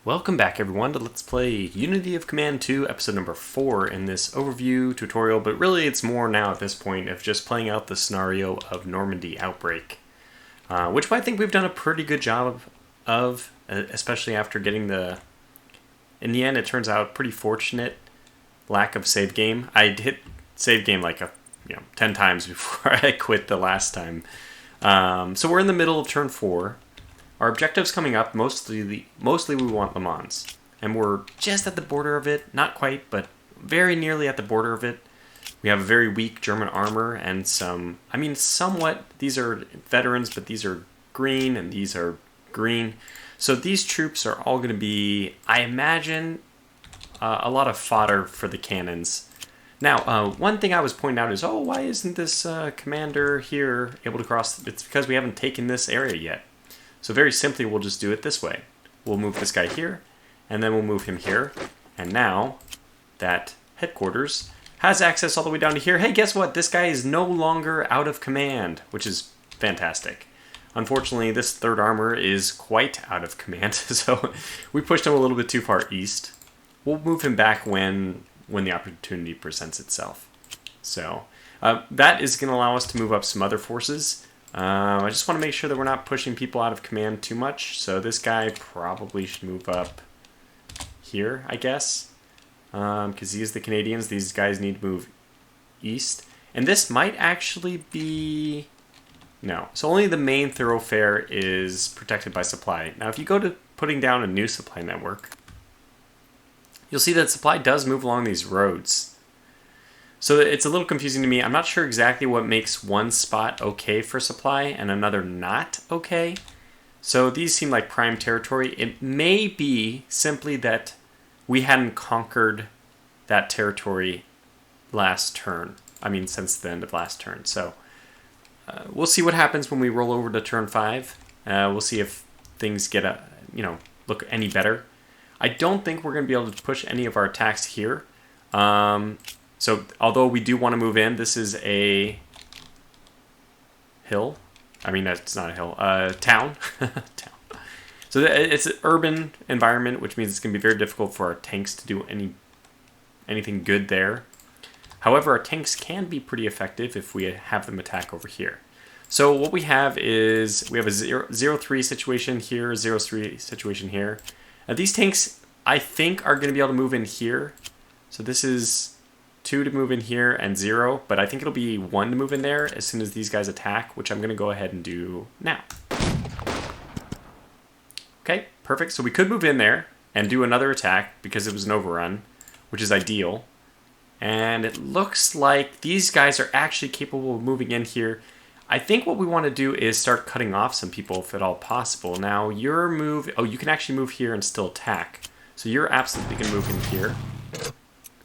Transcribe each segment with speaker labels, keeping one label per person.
Speaker 1: Welcome back everyone to Let's Play Unity of Command 2 episode number 4 in this overview tutorial, but really it's more now at this point of just playing out the scenario of Normandy outbreak, which I think we've done a pretty good job of, especially after getting in the end it turns out pretty fortunate lack of save game. I hit save game like 10 times before I quit the last time. So we're in the middle of turn 4. Our objectives coming up, mostly we want Le Mans. And we're just at the border of it. Not quite, but very nearly at the border of it. We have a very weak German armor and somewhat, these are veterans, but these are green and these are green. So these troops are all going to be, I imagine, a lot of fodder for the cannons. Now, one thing I was pointing out is, why isn't this commander here able to cross? It's because we haven't taken this area yet. So very simply, we'll just do it this way. We'll move this guy here, and then we'll move him here. And now that headquarters has access all the way down to here. Hey, guess what? This guy is no longer out of command, which is fantastic. Unfortunately, this third armor is quite out of command, so we pushed him a little bit too far east. We'll move him back when the opportunity presents itself. So that is going to allow us to move up some other forces. I just want to make sure that we're not pushing people out of command too much. So this guy probably should move up here, I guess. Because he is the Canadians. These guys need to move east. And this might actually be... No. So only the main thoroughfare is protected by supply. Now if you go to putting down a new supply network, you'll see that supply does move along these roads. So it's a little confusing to me. I'm not sure exactly what makes one spot okay for supply and another not okay. So these seem like prime territory. It may be simply that we hadn't conquered that territory last turn. Since the end of last turn. So we'll see what happens when we roll over to turn 5. We'll see if things get look any better. I don't think we're going to be able to push any of our attacks here. So, although we do want to move in, this is a hill. It's not a hill. Town. Town. So it's an urban environment, which means it's going to be very difficult for our tanks to do anything good there. However, our tanks can be pretty effective if we have them attack over here. So what we have is, we have a 0-3 situation here, 0-3 situation here. These tanks, I think, are going to be able to move in here. So this is 2 to move in here and 0, but I think it'll be 1 to move in there as soon as these guys attack, which I'm going to go ahead and do now. Okay, perfect. So we could move in there and do another attack because it was an overrun, which is ideal. And it looks like these guys are actually capable of moving in here. I think what we want to do is start cutting off some people if at all possible. Now, your move... you can actually move here and still attack. So you're absolutely going to move in here.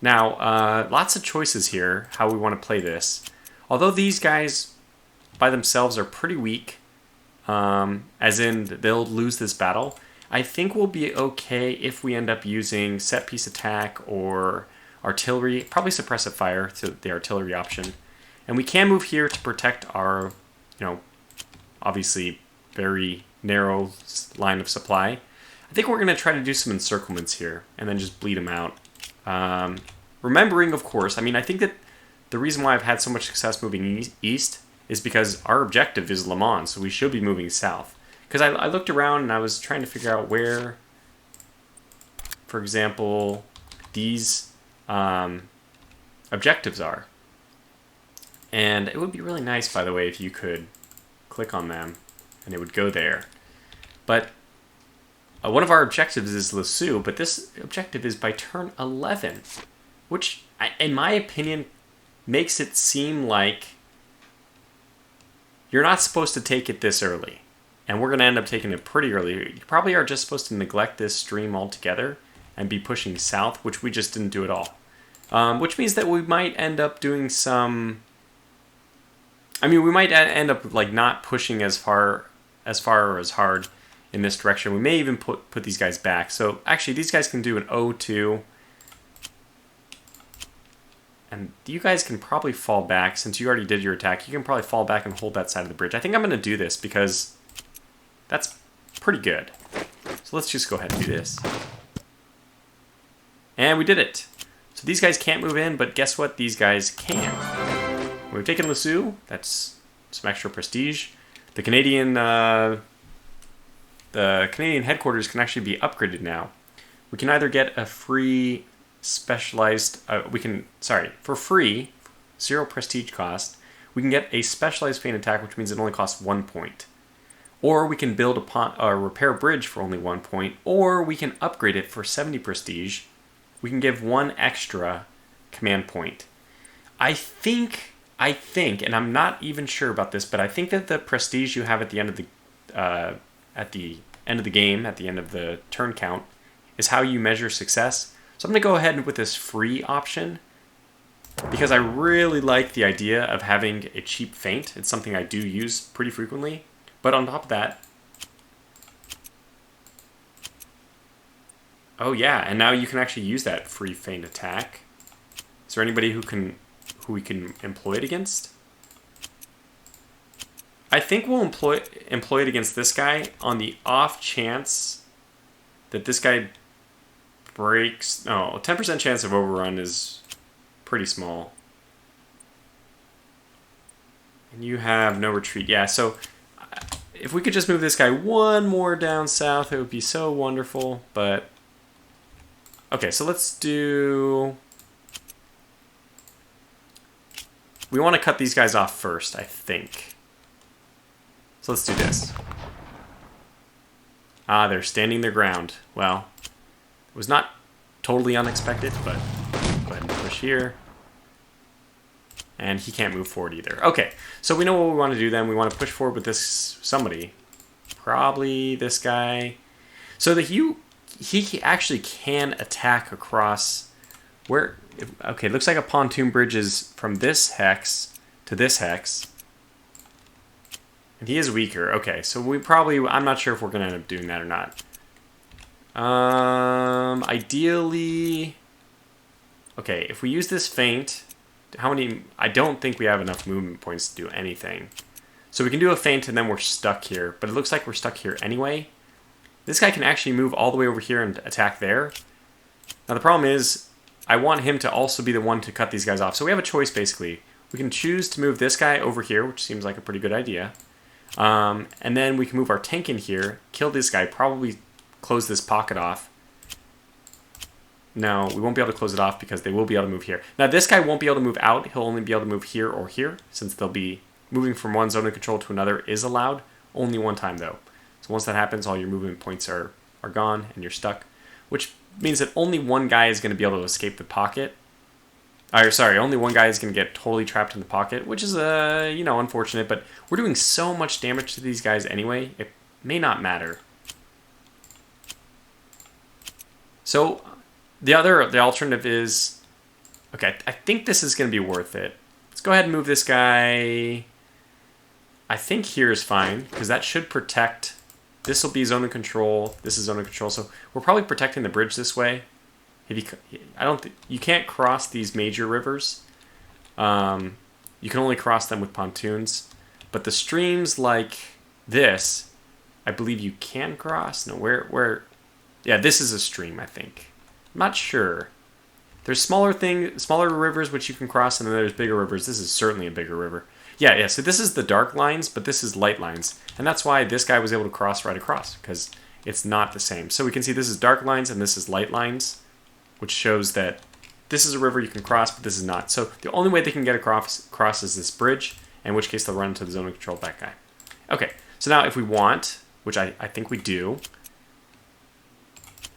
Speaker 1: Now, lots of choices here, how we want to play this. Although these guys, by themselves, are pretty weak, as in they'll lose this battle, I think we'll be okay if we end up using set-piece attack or artillery, probably suppressive fire, so the artillery option. And we can move here to protect our, obviously very narrow line of supply. I think we're going to try to do some encirclements here and then just bleed them out. Remembering, of course, I think that the reason why I've had so much success moving east is because our objective is Le Mans, so we should be moving south. Because I looked around and I was trying to figure out where, for example, these objectives are. And it would be really nice, by the way, if you could click on them and it would go there. But one of our objectives is Le Sioux, but this objective is by turn 11, which, in my opinion, makes it seem like you're not supposed to take it this early. And we're going to end up taking it pretty early. You probably are just supposed to neglect this stream altogether and be pushing south, which we just didn't do at all. Which means that we might end up doing some... we might end up not pushing as far or as hard in this direction. We may even put these guys back. So actually these guys can do an O2. And you guys can probably fall back. Since you already did your attack, you can probably fall back and hold that side of the bridge. I think I'm going to do this because that's pretty good. So let's just go ahead and do this. And we did it. So these guys can't move in, but guess what? These guys can. We've taken Lassu. That's some extra prestige. The Canadian headquarters can actually be upgraded now. We can either get a free specialized... for free, 0 prestige cost, we can get a specialized feint attack, which means it only costs 1 point. Or we can build a repair bridge for only 1 point, or we can upgrade it for 70 prestige. We can give 1 extra command point. I think, and I'm not even sure about this, but I think that the prestige you have at the end of the game, at the end of the turn count, is how you measure success. So I'm going to go ahead with this free option because I really like the idea of having a cheap feint. It's something I do use pretty frequently. But on top of that, oh yeah, and now you can actually use that free feint attack. Is there anybody who we can employ it against? I think we'll employ it against this guy on the off chance that this guy breaks. No, a 10% chance of overrun is pretty small. And you have no retreat. Yeah, so if we could just move this guy 1 more down south, it would be so wonderful. But okay, so let's do... We want to cut these guys off first, I think. So let's do this. Ah, they're standing their ground. Well, it was not totally unexpected, but go ahead and push here. And he can't move forward either. Okay, so we know what we want to do then. We want to push forward with this somebody. Probably this guy. So that he actually can attack across where... Okay, it looks like a pontoon bridge is from this hex to this hex. And he is weaker. Okay, so we probably... I'm not sure if we're going to end up doing that or not. Ideally... Okay, if we use this feint... How many... I don't think we have enough movement points to do anything. So we can do a feint and then we're stuck here. But it looks like we're stuck here anyway. This guy can actually move all the way over here and attack there. Now the problem is, I want him to also be the one to cut these guys off. So we have a choice basically. We can choose to move this guy over here, which seems like a pretty good idea. And then we can move our tank in here, kill this guy, probably close this pocket off. No, we won't be able to close it off because they will be able to move here. Now this guy won't be able to move out. He'll only be able to move here or here, since they'll be moving from one zone of control to another is allowed. Only 1 time though. So once that happens, all your movement points are gone and you're stuck. Which means that only 1 guy is going to be able to escape the pocket. Only 1 guy is going to get totally trapped in the pocket, which is, unfortunate. But we're doing so much damage to these guys anyway, it may not matter. So the alternative is... Okay, I think this is going to be worth it. Let's go ahead and move this guy... I think here is fine, because that should protect... This will be zone of control. This is zone of control. So we're probably protecting the bridge this way. You can't cross these major rivers. You can only cross them with pontoons. But the streams like this, I believe you can cross. No, where? Yeah, this is a stream, I think. I'm not sure. There's smaller rivers which you can cross, and then there's bigger rivers. This is certainly a bigger river. Yeah, so this is the dark lines, but this is light lines. And that's why this guy was able to cross right across, because it's not the same. So we can see this is dark lines and this is light lines, which shows that this is a river you can cross, but this is not. So the only way they can get across is this bridge, in which case they'll run into the zone of control of that guy. Okay, so now if we want, which I think we do,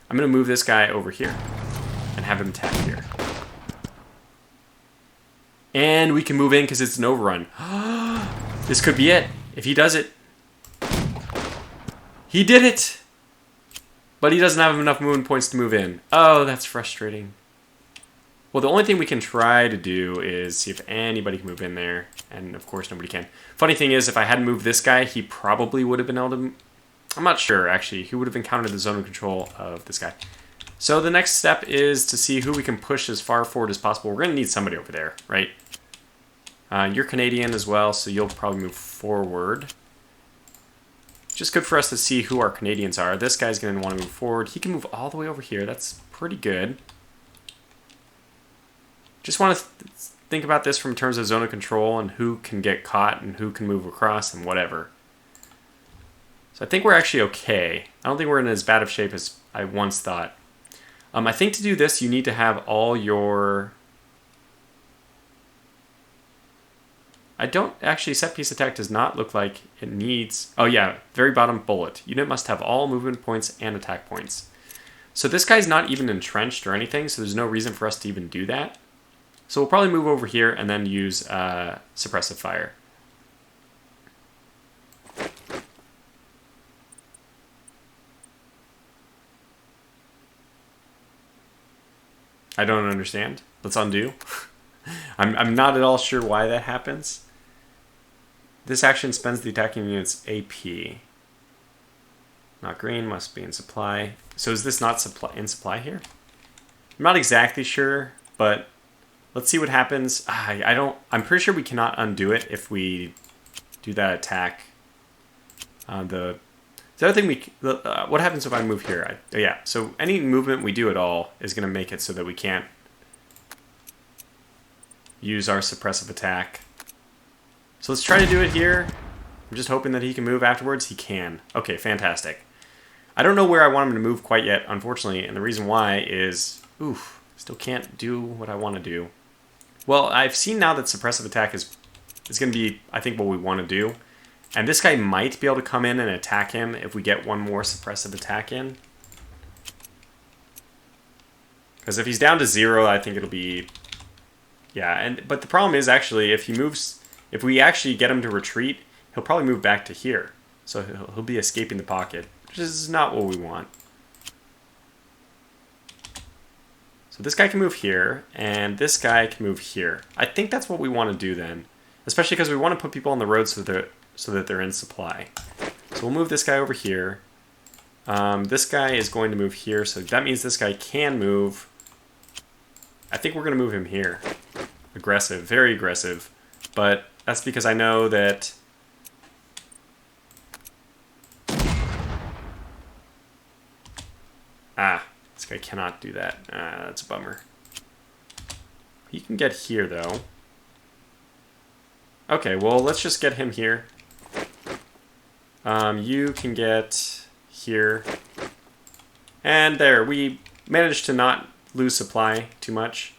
Speaker 1: I'm going to move this guy over here and have him attack here. And we can move in because it's an overrun. This could be it. If he does it. He did it! But he doesn't have enough movement points to move in. Oh, that's frustrating. Well, the only thing we can try to do is see if anybody can move in there. And of course, nobody can. Funny thing is, if I hadn't moved this guy, he probably would have been able to... I'm not sure, actually. He would have encountered the zone of control of this guy. So the next step is to see who we can push as far forward as possible. We're going to need somebody over there, right? You're Canadian as well, so you'll probably move forward. just good for us to see who our Canadians are. This guy's going to want to move forward. He can move all the way over here. That's pretty good. Just want to think about this from terms of zone of control and who can get caught and who can move across and whatever. So I think we're actually okay. I don't think we're in as bad of shape as I once thought. I think to do this, you need to have all your... I don't actually, set piece attack does not look like it needs... Oh yeah, very bottom bullet. Unit must have all movement points and attack points. So this guy's not even entrenched or anything, so there's no reason for us to even do that. So we'll probably move over here and then use suppressive fire. I don't understand. Let's undo. I'm not at all sure why that happens. This action spends the attacking unit's AP. Not green, must be in supply. So is this not in supply here? I'm not exactly sure, but let's see what happens. I'm pretty sure we cannot undo it if we do that attack. The other thing what happens if I move here? Yeah, so any movement we do at all is going to make it so that we can't use our suppressive attack. So let's try to do it here. I'm just hoping that he can move afterwards. He can. Okay, fantastic. I don't know where I want him to move quite yet, unfortunately, and the reason why is, still can't do what I want to do. Well, I've seen now that suppressive attack is going to be, I think, what we want to do. And this guy might be able to come in and attack him if we get one more suppressive attack in. Because if he's down to 0, I think it'll be... Yeah, but the problem is actually if we actually get him to retreat, he'll probably move back to here. So he'll be escaping the pocket, which is not what we want. So this guy can move here, and this guy can move here. I think that's what we want to do then. Especially because we want to put people on the road so that they're in supply. So we'll move this guy over here. This guy is going to move here, so that means this guy can move. I think we're going to move him here. Aggressive, very aggressive. But that's because I know that... This guy cannot do that. That's a bummer. He can get here, though. Okay, well, let's just get him here. You can get here. And there, we managed to not lose supply too much.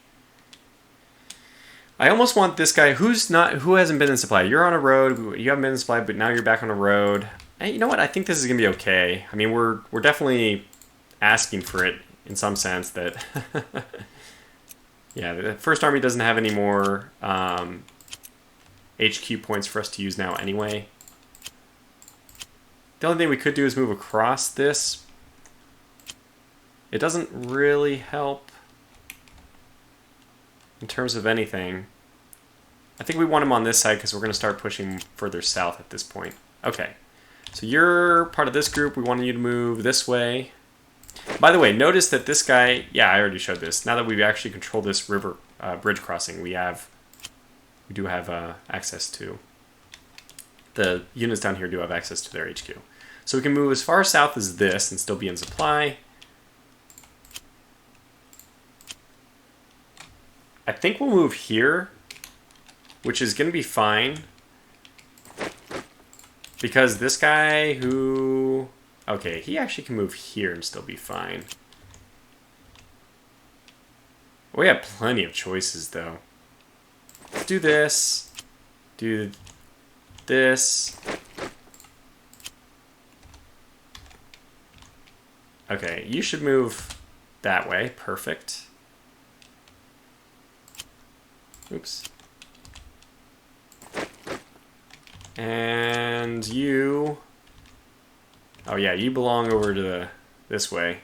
Speaker 1: I almost want this guy who hasn't been in supply. You're on a road, you haven't been in supply, but now you're back on a road. Hey, you know what? I think this is gonna be okay. I mean, we're definitely asking for it in some sense that yeah, the first army doesn't have any more HQ points for us to use now anyway. The only thing we could do is move across this. It doesn't really help in terms of anything. I think we want him on this side because we're going to start pushing further south at this point. Okay, so you're part of this group. We want you to move this way. By the way, notice that this guy, yeah, I already showed this. Now that we've actually controlled this river bridge crossing, we do have access to, the units down here do have access to their HQ. So we can move as far south as this and still be in supply. I think we'll move here, which is going to be fine. Because this guy who... Okay, he actually can move here and still be fine. We have plenty of choices, though. Let's do this. Do this. Okay, you should move that way. Perfect. Oops. And you... Oh yeah, you belong over to this way.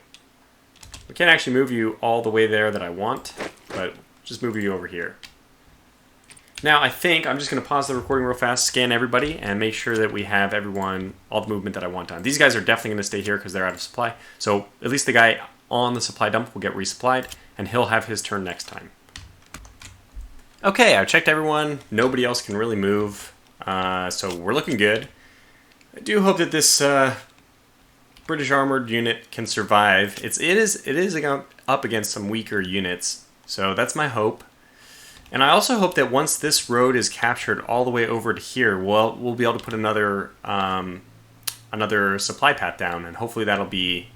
Speaker 1: We can't actually move you all the way there that I want, but just move you over here. Now I think I'm just going to pause the recording real fast, scan everybody, and make sure that we have everyone, all the movement that I want done. These guys are definitely going to stay here because they're out of supply. So at least the guy on the supply dump will get resupplied, and he'll have his turn next time. Okay, I've checked everyone. Nobody else can really move, so we're looking good. I do hope that this British armored unit can survive. It is up against some weaker units, so that's my hope. And I also hope that once this road is captured all the way over to here, we'll be able to put another supply path down, and hopefully that'll be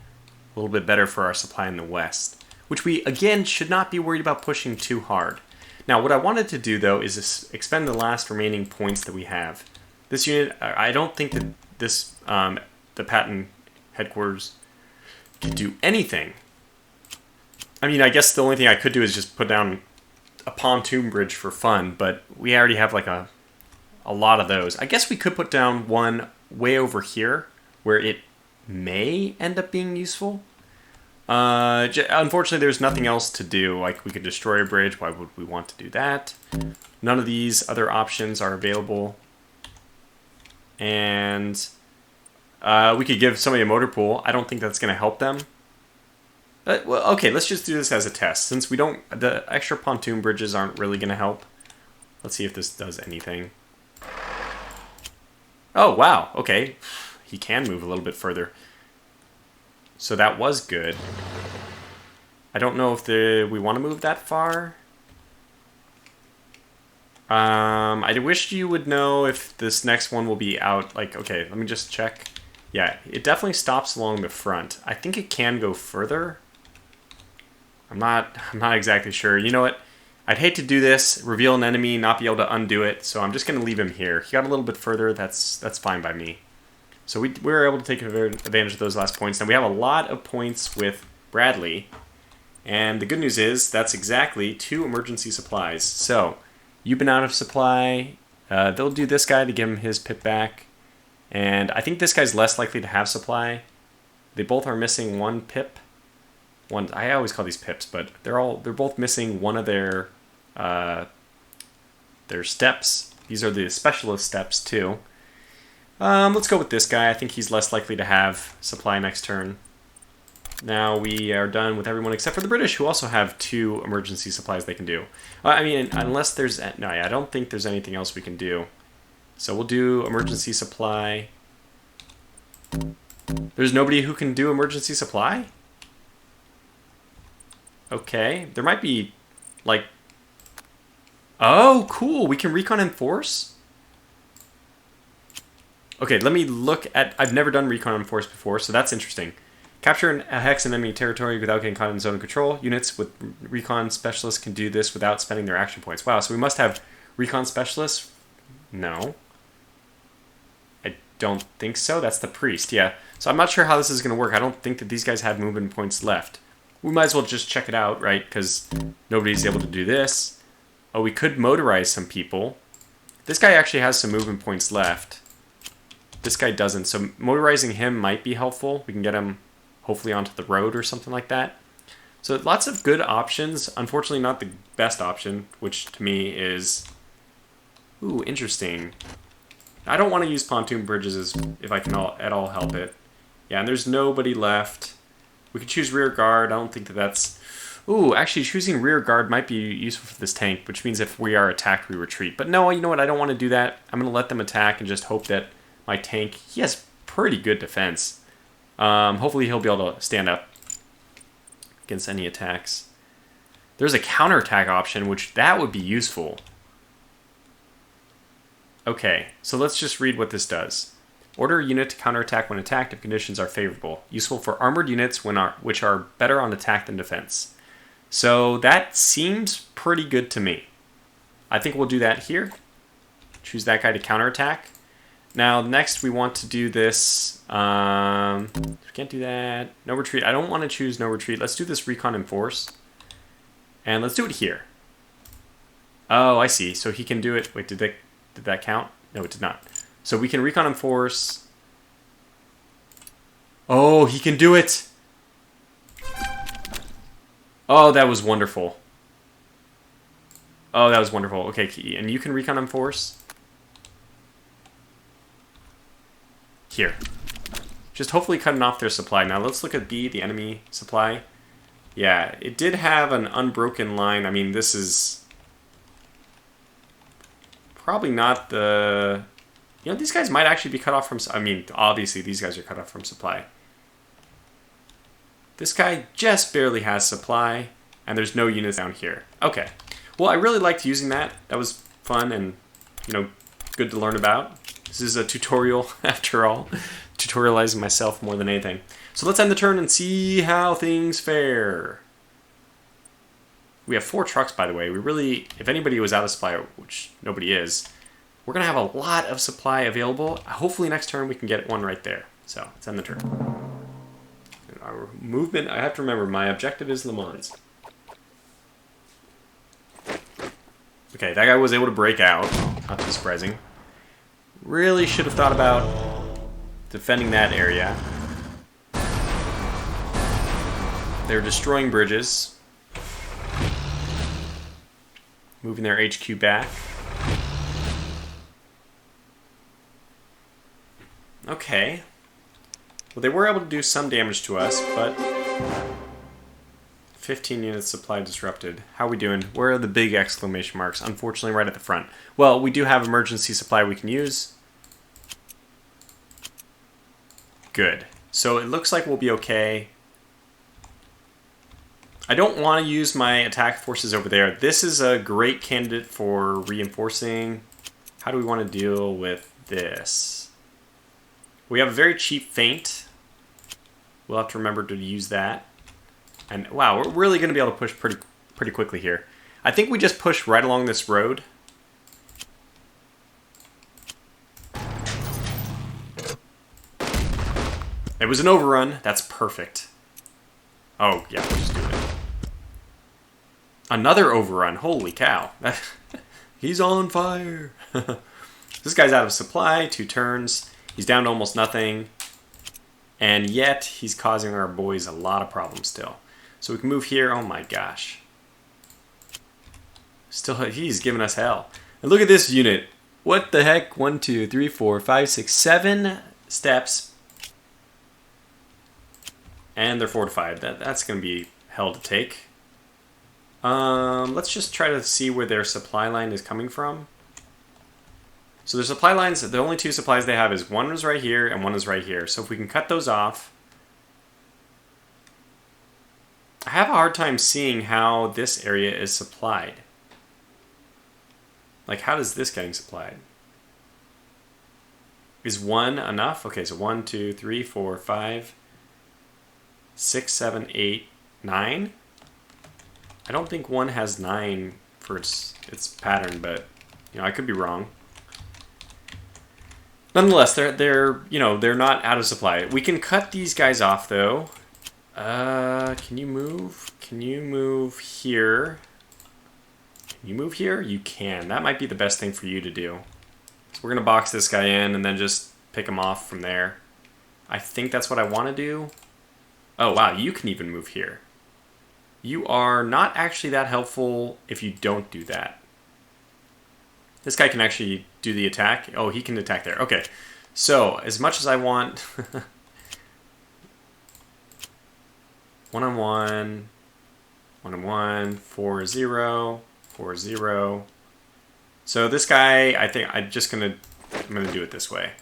Speaker 1: a little bit better for our supply in the west, which we again should not be worried about pushing too hard. Now, what I wanted to do though is expend the last remaining points that we have. This unit, I don't think that this the Patton headquarters can do anything. I mean, I guess the only thing I could do is just put down a pontoon bridge for fun, but we already have like a lot of those. I guess we could put down one way over here where it may end up being useful. Unfortunately, there's nothing else to do. Like, we could destroy a bridge. Why would we want to do that? None of these other options are available. And we could give somebody a motor pool. I don't think that's going to help them. Well, okay, let's just do this as a test. Since the extra pontoon bridges aren't really going to help. Let's see if this does anything. Oh, wow. Okay. He can move a little bit further. So that was good. I don't know if we want to move that far. I wish you would know if this next one will be out. Like, okay, let me just check. Yeah, it definitely stops along the front. I think it can go further. I'm not exactly sure. You know what? I'd hate to do this, reveal an enemy, not be able to undo it, so I'm just going to leave him here. He got a little bit further. That's fine by me. So we were able to take advantage of those last points. Now we have a lot of points with Bradley, and the good news is that's exactly 2 emergency supplies. So you've been out of supply. They'll do this guy to give him his pip back, and I think this guy's less likely to have supply. They both are missing 1 pip. I always call these pips, but they're both missing one of their steps. These are the specialist steps too. Let's go with this guy. I think he's less likely to have supply next turn. Now we are done with everyone except for the British, who also have 2 emergency supplies they can do. I mean, unless there's no, I don't think there's anything else we can do. So we'll do emergency supply. There's nobody who can do emergency supply? Okay, there might be, like... Oh, cool, we can recon enforce? Okay, let me look at... I've never done recon enforce before, so that's interesting. Capture a hex in enemy territory without getting caught in zone of control. Units with recon specialists can do this without spending their action points. Wow, so we must have recon specialists? No. I don't think so. That's the priest, yeah. So I'm not sure how this is going to work. I don't think that these guys have movement points left. We might as well just check it out, right? Because nobody's able to do this. Oh, we could motorize some people. This guy actually has some movement points left. This guy doesn't. So motorizing him might be helpful. We can get him hopefully onto the road or something like that. So lots of good options. Unfortunately, not the best option, which to me is... Ooh, interesting. I don't want to use pontoon bridges if I can at all help it. Yeah, and there's nobody left. We could choose rear guard. I don't think that's... Ooh, actually choosing rear guard might be useful for this tank, which means if we are attacked, we retreat. But no, you know what? I don't want to do that. I'm going to let them attack and just hope that my tank... He has pretty good defense. Hopefully he'll be able to stand up against any attacks. There's a counterattack option, which that would be useful. Okay, so let's just read what this does. Order a unit to counterattack when attacked if conditions are favorable. Useful for armored units which are better on attack than defense. So that seems pretty good to me. I think we'll do that here. Choose that guy to counterattack. Now, next we want to do this. We can't do that. No retreat. I don't want to choose no retreat. Let's do this recon enforce. And let's do it here. Oh, I see. So he can do it. Wait, did that count? No, it did not. So we can recon enforce. Oh, he can do it. Oh, that was wonderful. Oh, that was wonderful. Okay, and you can recon enforce. Here. Just hopefully cutting off their supply. Now let's look at B, the enemy supply. Yeah, it did have an unbroken line. I mean, this is probably not the You know, these guys might actually be cut off from... I mean, obviously these guys are cut off from supply. This guy just barely has supply, and there's no units down here. Okay. Well, I really liked using that. That was fun and, you know, good to learn about. This is a tutorial, after all. Tutorializing myself more than anything. So let's end the turn and see how things fare. We have 4 trucks, by the way. We really, if anybody was out of supply, which nobody is, we're going to have a lot of supply available. Hopefully next turn we can get one right there. So let's end the turn. Our movement, I have to remember, my objective is Le Mans. Okay, that guy was able to break out. Not too surprising. Really should have thought about defending that area. They're destroying bridges. Moving their HQ back. Okay. Well, they were able to do some damage to us, but 15 units supply disrupted. How are we doing? Where are the big exclamation marks? Unfortunately, right at the front. Well, we do have emergency supply we can use. Good. So it looks like we'll be okay. I don't want to use my attack forces over there. This is a great candidate for reinforcing. How do we want to deal with this? We have a very cheap feint. We'll have to remember to use that. And wow, we're really going to be able to push pretty quickly here. I think we just push right along this road. It was an overrun. That's perfect. Oh, yeah, we'll just do it. Another overrun. Holy cow. He's on fire. This guy's out of supply. 2 turns. He's down to almost nothing. And yet, he's causing our boys a lot of problems still. So we can move here. Oh my gosh. Still, he's giving us hell. And look at this unit. What the heck? 1, 2, 3, 4, 5, 6, 7 steps. And they're fortified. That's going to be hell to take. Let's just try to see where their supply line is coming from. So their supply lines, the only 2 supplies they have is one is right here and one is right here. So if we can cut those off. I have a hard time seeing how this area is supplied. Like, how is this getting supplied? Is 1 enough? Okay, so 1, 2, 3, 4, 5, 6, 7, 8, 9. I don't think 1 has 9 for its pattern, but you know, I could be wrong. Nonetheless, they're not out of supply. We can cut these guys off though. Can you move? Can you move here? Can you move here? You can. That might be the best thing for you to do. So we're gonna box this guy in and then just pick him off from there. I think that's what I want to do. Oh wow, you can even move here. You are not actually that helpful if you don't do that. This guy can actually do the attack. Oh, he can attack there. Okay. So, as much as I want... one-on-one, 4-0, 4-0. So this guy, I think I'm gonna do it this way.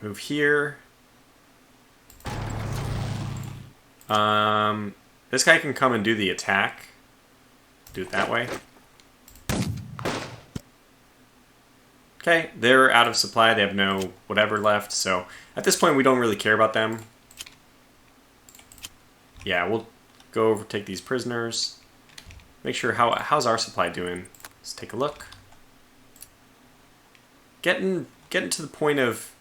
Speaker 1: Move here. This guy can come and do the attack. Do it that way. Okay, they're out of supply. They have no whatever left. So at this point, we don't really care about them. Yeah, we'll go over, take these prisoners. Make sure, how's our supply doing? Let's take a look. Getting to the point of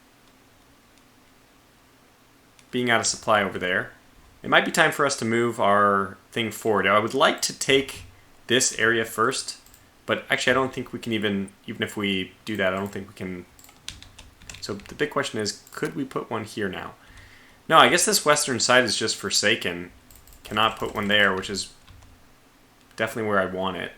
Speaker 1: being out of supply over there. It might be time for us to move our thing forward. I would like to take this area first, but actually I don't think we can even if we do that, I don't think we can. So the big question is, could we put one here now? No, I guess this western side is just forsaken. Cannot put one there, which is definitely where I want it.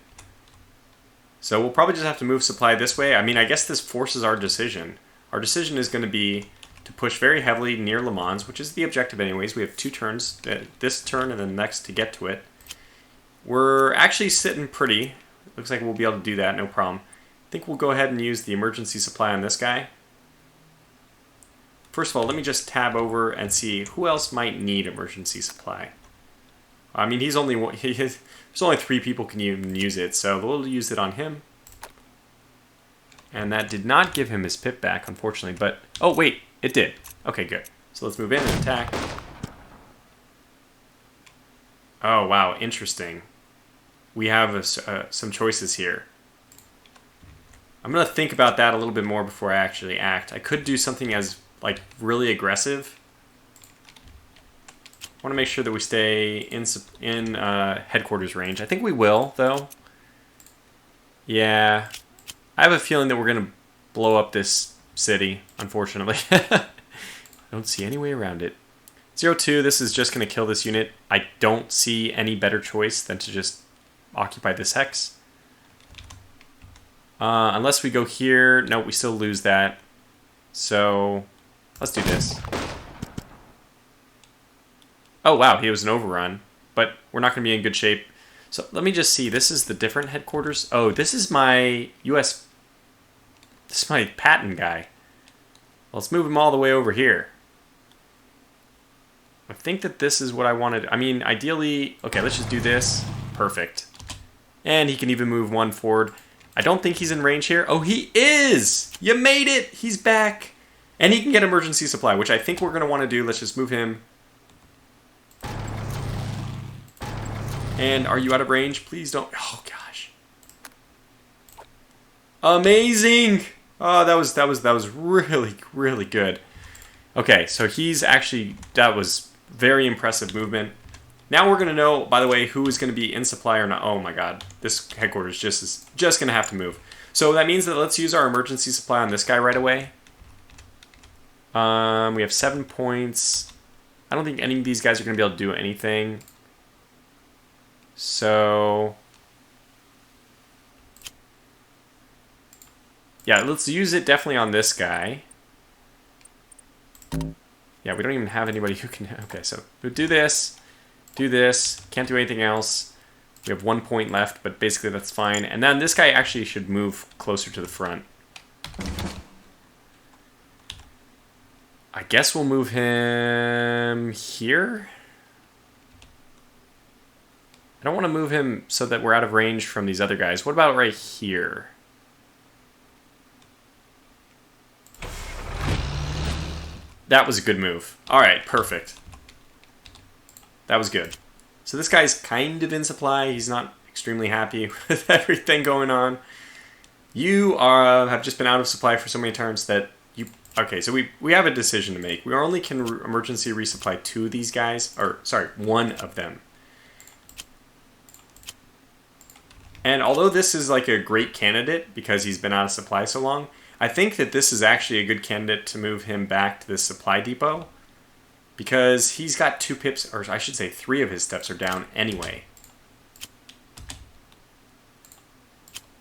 Speaker 1: So we'll probably just have to move supply this way. I mean, I guess this forces our decision. Our decision is going to be to push very heavily near Le Mans, which is the objective anyways. We have 2 turns, this turn and then the next to get to it. We're actually sitting pretty. Looks like we'll be able to do that, no problem. I think we'll go ahead and use the emergency supply on this guy. First of all, let me just tab over and see who else might need emergency supply. I mean, there's only 3 people can even use it, so we'll use it on him. And that did not give him his pip back, unfortunately, but... Oh, wait, it did. Okay, good. So let's move in and attack. Oh, wow, interesting. We have some choices here. I'm going to think about that a little bit more before I actually act. I could do something as, like, really aggressive. I want to make sure that we stay in headquarters range. I think we will, though. Yeah. I have a feeling that we're going to blow up this city, unfortunately. I don't see any way around it. 0-2, this is just going to kill this unit. I don't see any better choice than to just occupy this hex. Unless we go here. No, we still lose that. So, let's do this. Oh, wow, he was an overrun. But we're not going to be in good shape. So, let me just see. This is the different headquarters. Oh, this is my US... This is my patent guy. Well, let's move him all the way over here. I think that this is what I wanted. I mean, ideally... Okay, let's just do this. Perfect. And he can even move 1 forward. I don't think he's in range here. Oh, he is! You made it! He's back! And he can get emergency supply, which I think we're going to want to do. Let's just move him. And are you out of range? Please don't... Oh, gosh. Amazing! Oh, that was really, really good. Okay, so he's actually... That was very impressive movement. Now we're going to know, by the way, who is going to be in supply or not. Oh my god, this headquarters is just going to have to move. So that means that let's use our emergency supply on this guy right away. We have 7 points. I don't think any of these guys are going to be able to do anything. So... Yeah, let's use it definitely on this guy. Yeah, we don't even have anybody who can... Okay, so we'll do this. Do this. Can't do anything else. We have 1 point left, but basically that's fine. And then this guy actually should move closer to the front. I guess we'll move him here. I don't want to move him so that we're out of range from these other guys. What about right here? That was a good move. All right, perfect. That was good. So this guy's kind of in supply. He's not extremely happy with everything going on. You have just been out of supply for so many turns that you... Okay, so we have a decision to make. We only can emergency resupply 2 of these guys. Or, sorry, 1 of them. And although this is like a great candidate because he's been out of supply so long, I think that this is actually a good candidate to move him back to the supply depot. Because he's got 2 pips, or I should say 3 of his steps are down anyway.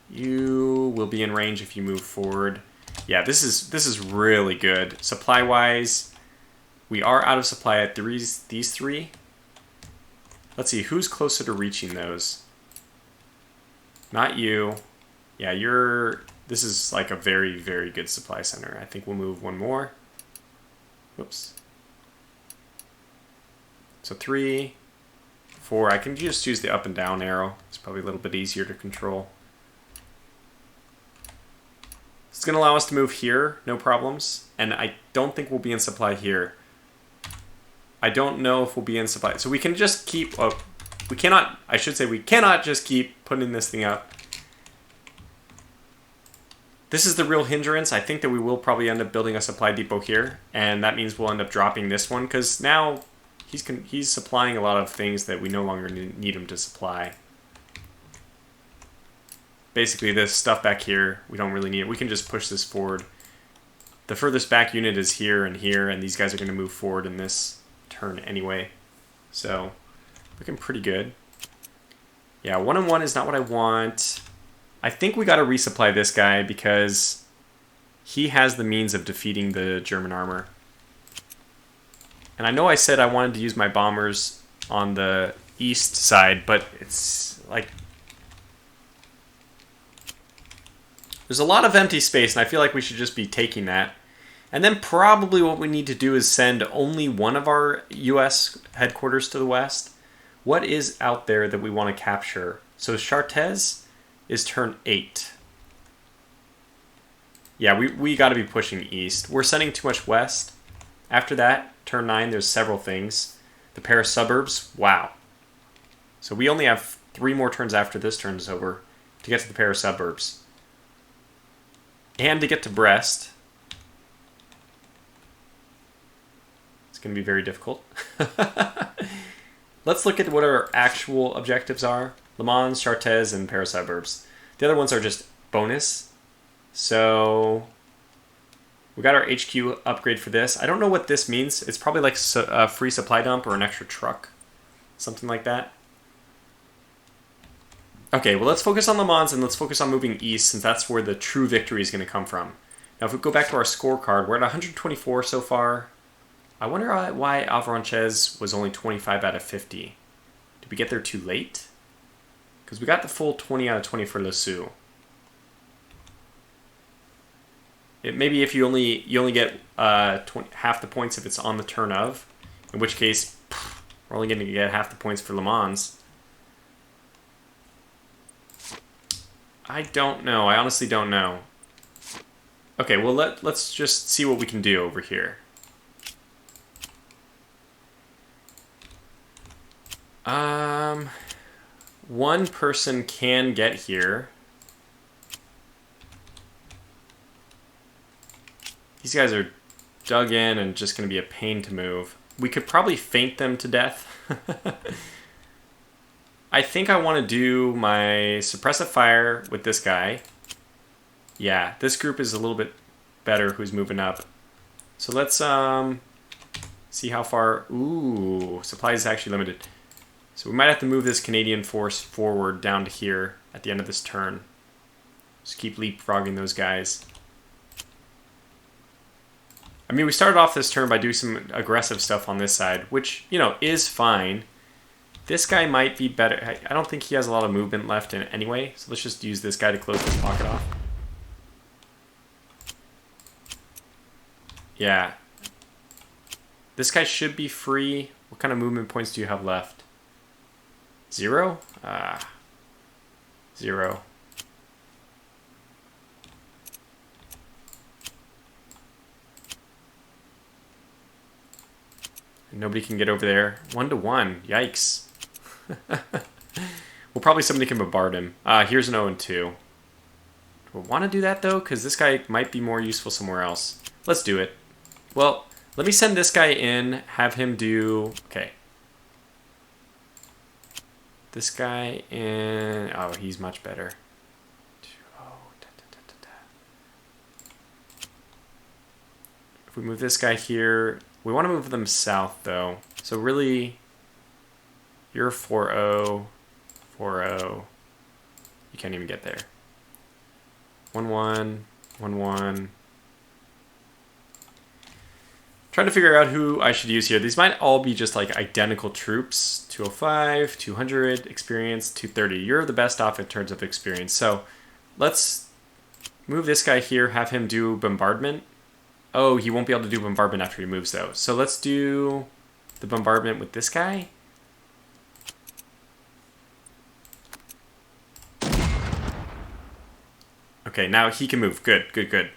Speaker 1: You will be in range if you move forward. Yeah, this is really good. Supply-wise, we are out of supply at these 3. Let's see, who's closer to reaching those? Not you. Yeah, this is like a very, very good supply center. I think we'll move 1 more. Whoops. So 3, 4. I can just use the up and down arrow. It's probably a little bit easier to control. It's going to allow us to move here, no problems. And I don't think we'll be in supply here. I don't know if we'll be in supply. So we can just keep... Oh, we cannot... I should say we cannot just keep putting this thing up. This is the real hindrance. I think that we will probably end up building a supply depot here. And that means we'll end up dropping this one. Because now... He's supplying a lot of things that we no longer need him to supply. Basically, this stuff back here, we don't really need it. We can just push this forward. The furthest back unit is here, and these guys are going to move forward in this turn anyway. So, looking pretty good. Yeah, 1-on-1 is not what I want. I think we got to resupply this guy because he has the means of defeating the German armor. And I know I said I wanted to use my bombers on the east side, but it's like... There's a lot of empty space, and I feel like we should just be taking that. And then probably what we need to do is send only one of our U.S. headquarters to the west. What is out there that we want to capture? So Chartres is turn 8. Yeah, we got to be pushing east. We're sending too much west. After that, turn 9, there's several things. The Paris suburbs, wow. So we only have 3 more turns after this turn is over to get to the Paris suburbs. And to get to Brest. It's going to be very difficult. Let's look at what our actual objectives are. Le Mans, Chartres, and Paris suburbs. The other ones are just bonus. So we got our HQ upgrade for this. I don't know what this means. It's probably like a free supply dump or an extra truck. Something like that. Okay, well, let's focus on Le Mans and let's focus on moving east, since that's where the true victory is going to come from. Now, if we go back to our scorecard, we're at 124 so far. I wonder why Avranches was only 25 out of 50. Did we get there too late? Because we got the full 20 out of 20 for Le Sou. Maybe if you only get half the points if it's on the turn of, in which case we're only going to get half the points for Le Mans. I don't know. I honestly don't know. Okay, well let's just see what we can do over here. One person can get here. These guys are dug in and just going to be a pain to move. We could probably feint them to death. I think I want to do my suppressive fire with this guy. Yeah, this group is a little bit better who's moving up. So let's see how far... Ooh, supplies is actually limited. So we might have to move this Canadian force forward down to here at the end of this turn. Just keep leapfrogging those guys. I mean, we started off this turn by doing some aggressive stuff on this side, which, you know, is fine. This guy might be better. I don't think he has a lot of movement left in it anyway, so let's just use this guy to close this pocket off. Yeah. This guy should be free. What kind of movement points do you have left? 0? 0. Nobody can get over there. 1-1. Yikes. Well, probably somebody can bombard him. Here's an 0-2. Do I want to do that, though? Because this guy might be more useful somewhere else. Let's do it. Well, let me send this guy in, have him do... Okay. This guy in... Oh, he's much better. If we move this guy here... We want to move them south, though. So really, you're 4-0, 4-0. You can't even get there. 1-1, 1-1. Trying to figure out who I should use here. These might all be just like identical troops. 205, 200 experience, 230. You're the best off in terms of experience. So let's move this guy here, have him do bombardment. Oh, he won't be able to do bombardment after he moves, though. So let's do the bombardment with this guy. Okay, now he can move. Good, good, good.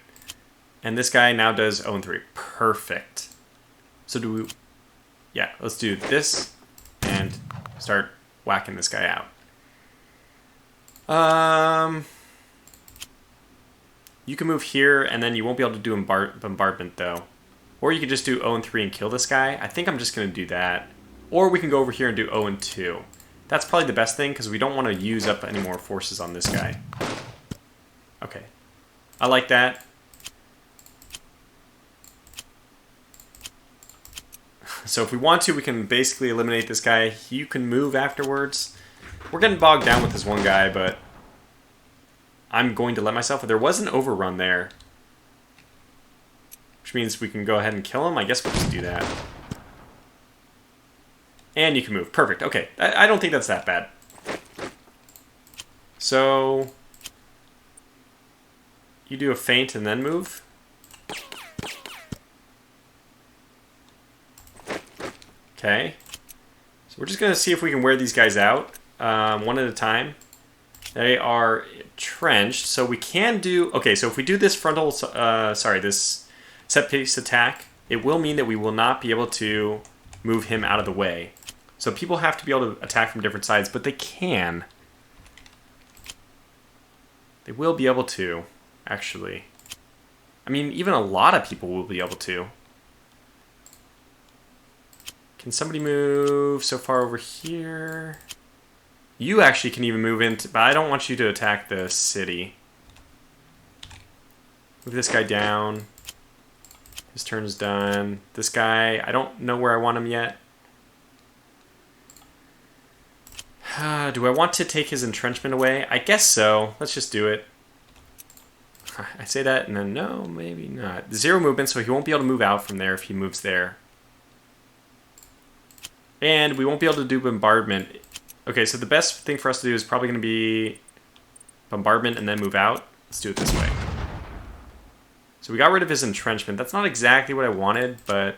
Speaker 1: And this guy now does 0-3. Perfect. So do we... Yeah, let's do this and start whacking this guy out. You can move here, and then you won't be able to do bombardment, though. Or you could just do 0-3 and kill this guy. I think I'm just going to do that. Or we can go over here and do 0-2. That's probably the best thing, because we don't want to use up any more forces on this guy. Okay. I like that. So if we want to, we can basically eliminate this guy. You can move afterwards. We're getting bogged down with this one guy, but... I'm going to let myself... There was an overrun there. Which means we can go ahead and kill him. I guess we'll just do that. And you can move. Perfect. Okay. I don't think that's that bad. So... you do a feint and then move. Okay. So we're just going to see if we can wear these guys out one at a time. They are entrenched, so we can do... Okay, so if we do this this set-based attack, it will mean that we will not be able to move him out of the way. So people have to be able to attack from different sides, but they can. They will be able to, actually. I mean, even a lot of people will be able to. Can somebody move so far over here? You actually can even move into... But I don't want you to attack the city. Move this guy down. His turn's done. This guy, I don't know where I want him yet. Do I want to take his entrenchment away? I guess so. Let's just do it. I say that and then no, maybe not. 0 movement, so he won't be able to move out from there if he moves there. And we won't be able to do bombardment. Okay, so the best thing for us to do is probably going to be bombardment and then move out. Let's do it this way. So we got rid of his entrenchment. That's not exactly what I wanted, but...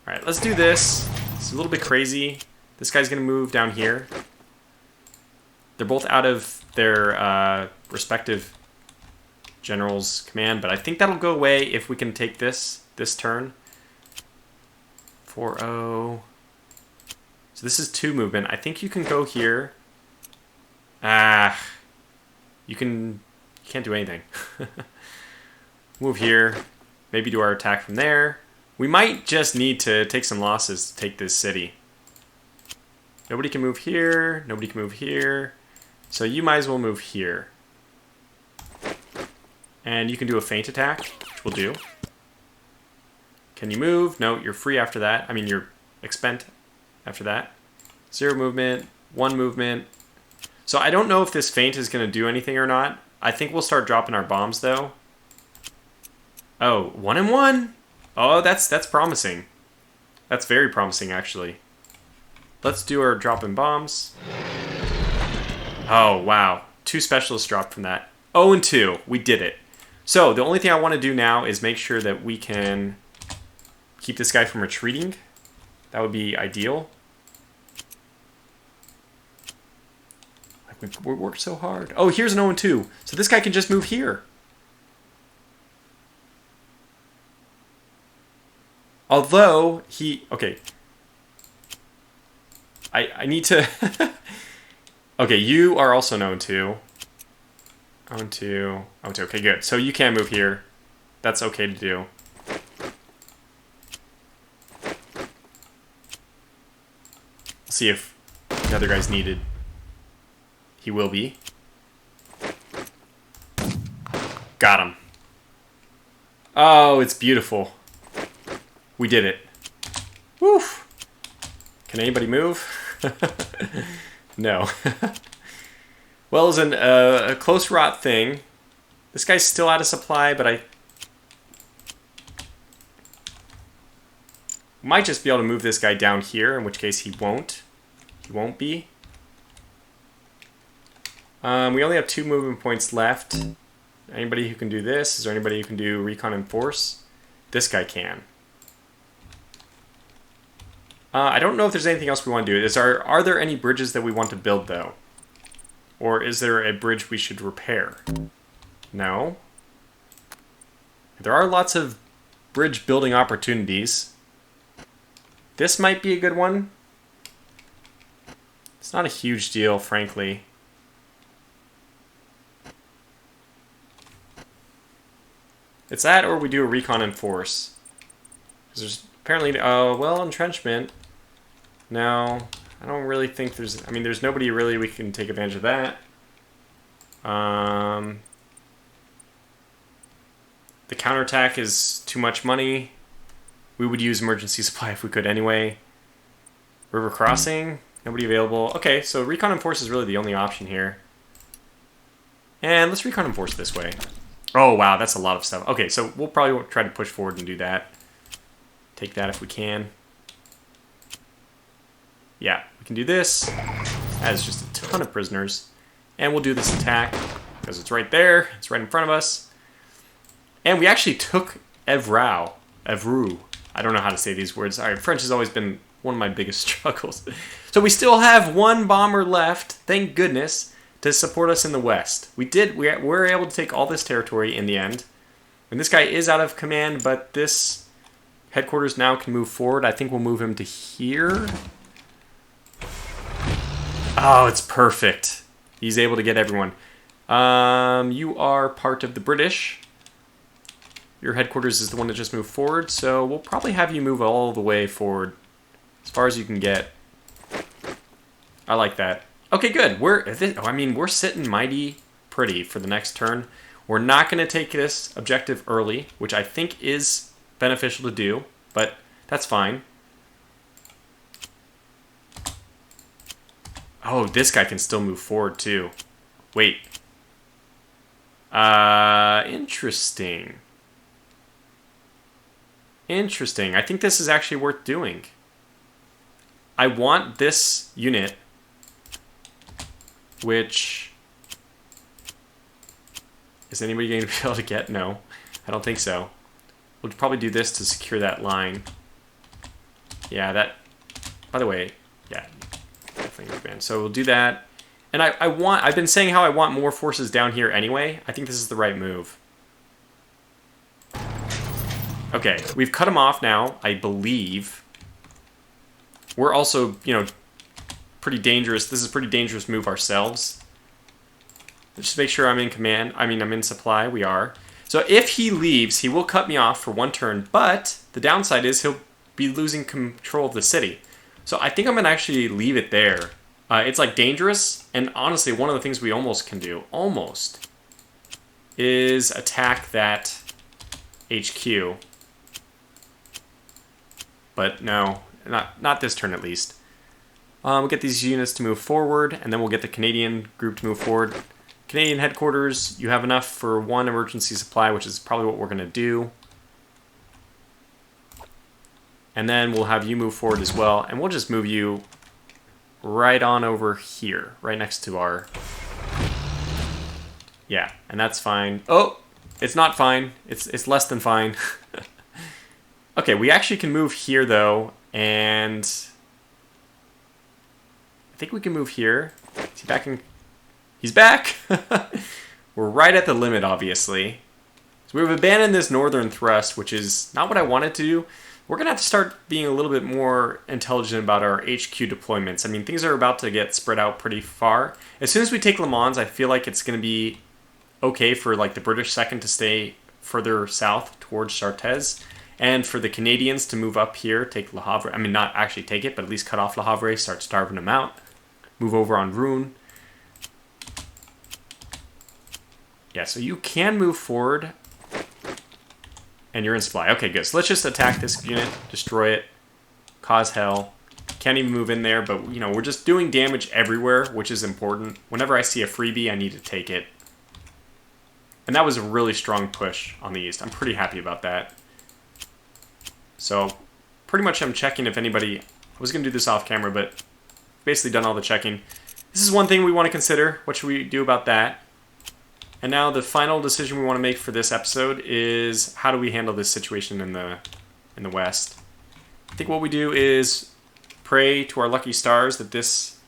Speaker 1: Alright, let's do this. It's a little bit crazy. This guy's going to move down here. They're both out of their respective general's command, but I think that'll go away if we can take this turn. 4-0. So this is 2 movement. I think you can go here. You can't do anything. Move here. Maybe do our attack from there. We might just need to take some losses to take this city. Nobody can move here. Nobody can move here. So you might as well move here. And you can do a feint attack, which we'll do. Can you move? No, you're free after that. I mean, you're expend after that. 0 movement, 1 movement. So I don't know if this feint is going to do anything or not. I think we'll start dropping our bombs, though. Oh, 1 and 1. Oh, that's promising. That's very promising, actually. Let's do our dropping bombs. Oh, wow. 2 specialists dropped from that. 0 and 2. We did it. So the only thing I want to do now is make sure that we can keep this guy from retreating. That would be ideal. We worked so hard. Oh, here's an 0 and 2. So this guy can just move here. Although he... Okay. I need to... Okay, you are also 0 and 2. 0 and 2. 0 and 2. Okay, good. So you can move here. That's okay to do. See if the other guy's needed. He will be. Got him. Oh, it's beautiful. We did it. Woof. Can anybody move? No. Well, it was a close rot thing. This guy's still out of supply, but I might just be able to move this guy down here, in which case he won't. He won't be. We only have 2 movement points left. Anybody who can do this? Is there anybody who can do recon and force? This guy can. I don't know if there's anything else we want to do. Are there any bridges that we want to build, though? Or is there a bridge we should repair? No. There are lots of bridge building opportunities. This might be a good one. It's not a huge deal, frankly. It's that, or we do a recon and force. Because there's apparently, well, entrenchment. No, I don't really think there's, I mean, there's nobody really we can take advantage of that. The counterattack is too much money. We would use emergency supply if we could anyway. River crossing, nobody available. Okay, so recon and force is really the only option here. And let's recon and force this way. Oh, wow, that's a lot of stuff. Okay, so we'll probably try to push forward and do that. Take that if we can. Yeah, we can do this. That is just a ton of prisoners. And we'll do this attack. because it's right there. It's right in front of us. And we actually took Evreux. I don't know how to say these words. All right, French has always been one of my biggest struggles. So we still have one bomber left, thank goodness, to support us in the west. We were able to take all this territory in the end. And this guy is out of command, but this headquarters now can move forward. I think we'll move him to here. Oh, it's perfect. He's able to get everyone. You are part of the British. Your headquarters is the one that just moved forward, so we'll probably have you move all the way forward as far as you can get. I like that. Okay, good. We're sitting mighty pretty for the next turn. We're not going to take this objective early, which I think is beneficial to do, but that's fine. Oh, this guy can still move forward too. Wait. Interesting. Interesting. I think this is actually worth doing. I want this unit, which... Is anybody going to be able to get? No, I don't think so. We'll probably do this to secure that line. Yeah, that... By the way, yeah, definitely recommend. So we'll do that. And I've been saying how I want more forces down here anyway. I think this is the right move. Okay, we've cut them off now, I believe. We're also, pretty dangerous. This is a pretty dangerous move ourselves. Just make sure I'm in command. I'm in supply. We are. So if he leaves, he will cut me off for one turn, but the downside is he'll be losing control of the city. So I think I'm going to actually leave it there. It's like dangerous, and honestly, one of the things we almost can do, is attack that HQ. But no, not this turn at least. We'll get these units to move forward, and then we'll get the Canadian group to move forward. Canadian headquarters, you have enough for one emergency supply, which is probably what we're going to do. And then we'll have you move forward as well, and we'll just move you right on over here, right next to our... Yeah, and that's fine. Oh, it's not fine. It's less than fine. Okay, we actually can move here, though, and... I think we can move here. Is he back in... He's back! We're right at the limit, obviously. So we've abandoned this northern thrust, which is not what I wanted to do. We're going to have to start being a little bit more intelligent about our HQ deployments. I mean, things are about to get spread out pretty far. As soon as we take Le Mans, I feel like it's going to be okay for like the British second to stay further south towards Chartres, and for the Canadians to move up here, take Le Havre. I mean, not actually take it, but at least cut off Le Havre, start starving them out. Move over on Rouen. Yeah, so you can move forward, and you're in supply. Okay, good. So let's just attack this unit, destroy it, cause hell. Can't even move in there, but we're just doing damage everywhere, which is important. Whenever I see a freebie, I need to take it. And that was a really strong push on the east. I'm pretty happy about that. So pretty much I'm checking if anybody... I was going to do this off camera, but basically done all the checking. This is one thing we want to consider. What should we do about that? And now the final decision we want to make for this episode is how do we handle this situation in the west. I think what we do is pray to our lucky stars that this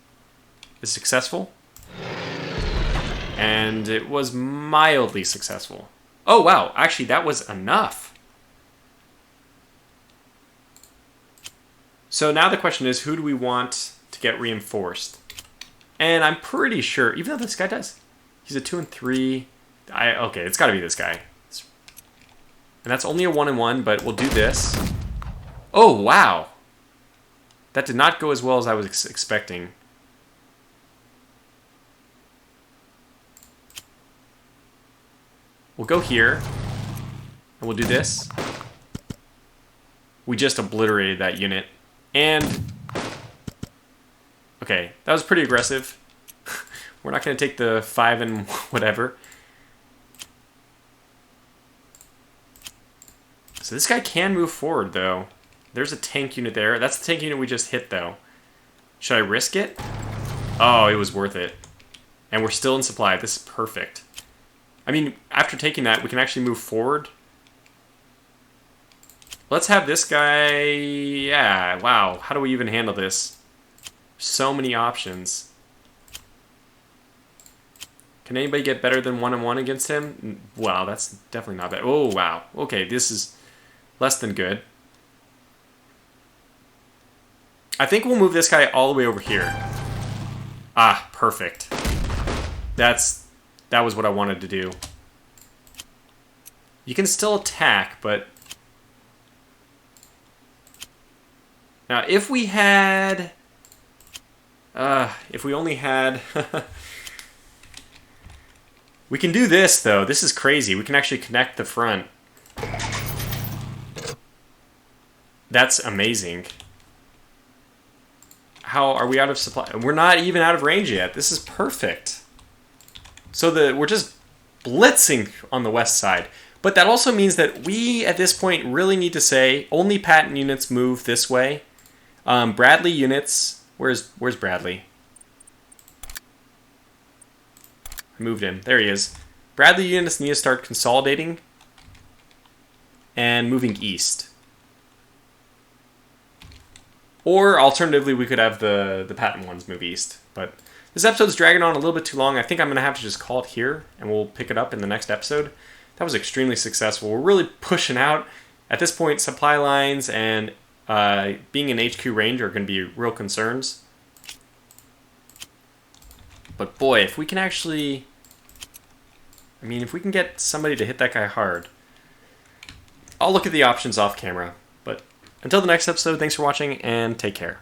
Speaker 1: is successful. And it was mildly successful. Oh wow, actually that was enough. So now the question is, who do we want to get reinforced? And I'm pretty sure, even though this guy does... He's a 2 and 3. Okay, it's got to be this guy. And that's only a 1 and 1, but we'll do this. Oh, wow. That did not go as well as I was expecting. We'll go here. And we'll do this. We just obliterated that unit. And... Okay, that was pretty aggressive. We're not going to take the 5 and whatever. So this guy can move forward, though. There's a tank unit there. That's the tank unit we just hit, though. Should I risk it? Oh, it was worth it. And we're still in supply. This is perfect. I mean, after taking that, we can actually move forward. Let's have this guy... Yeah, wow. How do we even handle this? So many options. Can anybody get better than 1-on-1 against him? Wow, that's definitely not bad. Oh, wow. Okay, this is less than good. I think we'll move this guy all the way over here. Ah, perfect. That was what I wanted to do. You can still attack, but... Now, if we had... if we only had... We can do this, though. This is crazy. We can actually connect the front. That's amazing. How are we out of supply? We're not even out of range yet. This is perfect. So we're just blitzing on the west side. But that also means that we, at this point, really need to say only patent units move this way. Bradley units... Where's Bradley? I moved him. There he is. Bradley units need to start consolidating and moving east. Or alternatively, we could have the patent ones move east. But this episode's dragging on a little bit too long. I think I'm going to have to just call it here, and we'll pick it up in the next episode. That was extremely successful. We're really pushing out. At this point, supply lines and being in HQ range are going to be real concerns. But boy, if we can actually... I mean, if we can get somebody to hit that guy hard... I'll look at the options off camera. But until the next episode, thanks for watching, and take care.